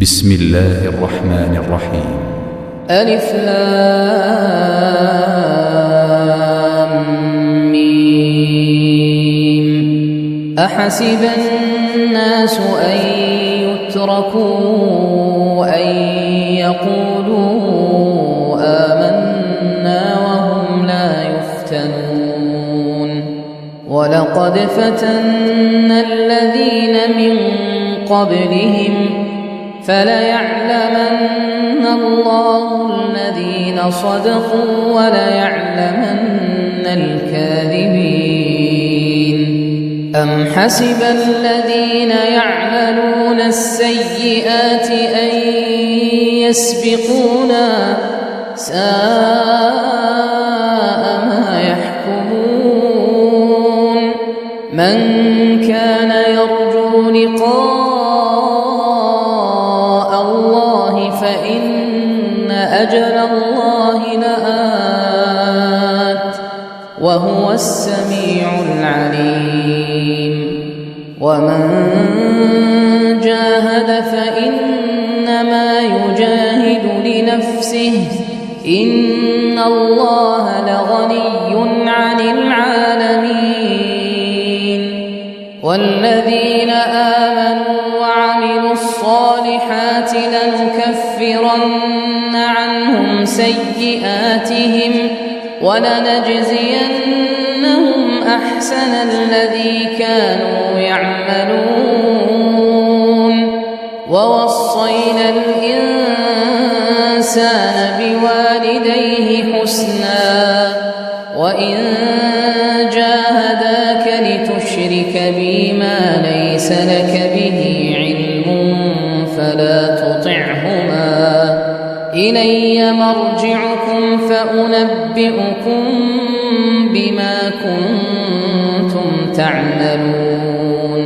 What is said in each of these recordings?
بسم الله الرحمن الرحيم. ألف لام ميم. أحسب الناس أن يتركوا أن يقولوا آمنا وهم لا يفتنون ولقد فتنا الذين من قبلهم فليعلمن الله الذين صدقوا وليعلمن الكاذبين. أم حسب الذين يعملون السيئات أن يسبقونا ساء ما يحكمون. من كان يرجو لقاء الله فإن أجل الله لآت وهو السميع العليم. ومن جاهد فإنما يجاهد لنفسه إن الله لغني عن العالمين. والذين آمنوا وعملوا الصالحات لنكفرن عنهم سيئاتهم ولنجزينهم أحسن الذي كانوا يعملون. ووصينا الإنسان بوالديه حسنا وإن جاهداك لتشرك بي ما ليس لك به علم فلا تطعهما إلي مرجعكم فأنبئكم بما كنتم تعملون.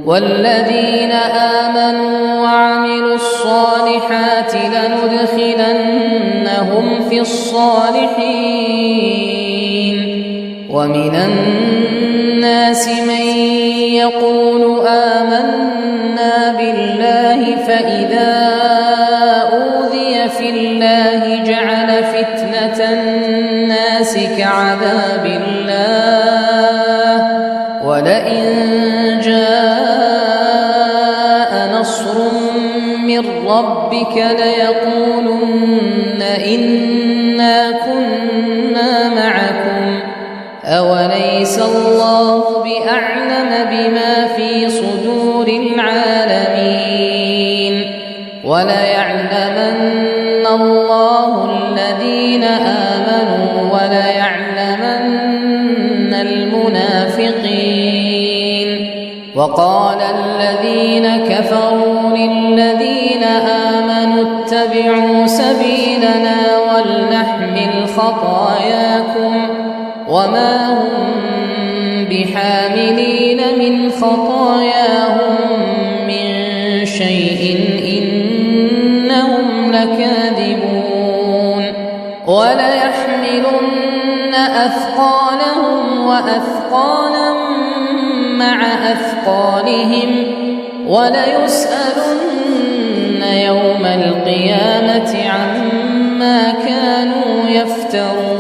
والذين آمنوا وعملوا الصالحات لندخلنهم في الصالحين. ومن الناس من يقول آمنا بالله فإذا أوذي في الله جعل فتنة الناس كعذاب الله ولئن جاء نصر من ربك ليقولن إنا كنا معكم أوليس الله بأعلم بما في صدور العالمين. وليعلمن الله الذين آمنوا وليعلمن المنافقين. وقال الذين كفروا للذين آمنوا اتبعوا سبيلنا ولنحمل خطاياكم وما هم بحاملين من خطاياهم من شيء إنهم لكاذبون. وليحملن أثقالهم وأثقالا مع أثقالهم وليسألن يوم القيامة عما كانوا يفترون.